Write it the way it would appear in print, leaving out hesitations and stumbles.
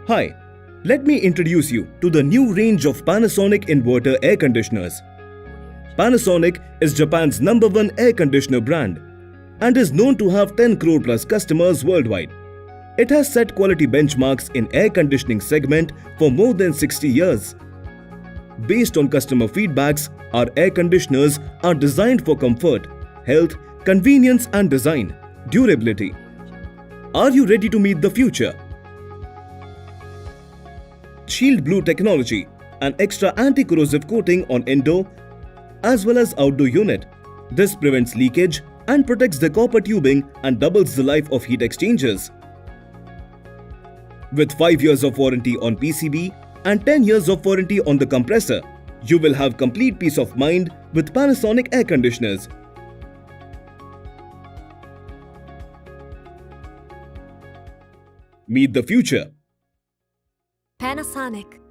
Hi, let me introduce you to the new range of Panasonic inverter air conditioners. Panasonic is Japan's #1 air conditioner brand and is known to have 10 crore plus customers worldwide. It has set quality benchmarks in air conditioning segment for more than 60 years. Based on customer feedbacks, our air conditioners are designed for comfort, health, convenience and design, durability. Are you ready to meet the future? Shield Blu Technology, an extra anti-corrosive coating on indoor as well as outdoor unit. This prevents leakage and protects the copper tubing and doubles the life of heat exchangers. With 5 years of warranty on PCB and 10 years of warranty on the compressor, you will have complete peace of mind with Panasonic air conditioners. Meet the future. Panasonic.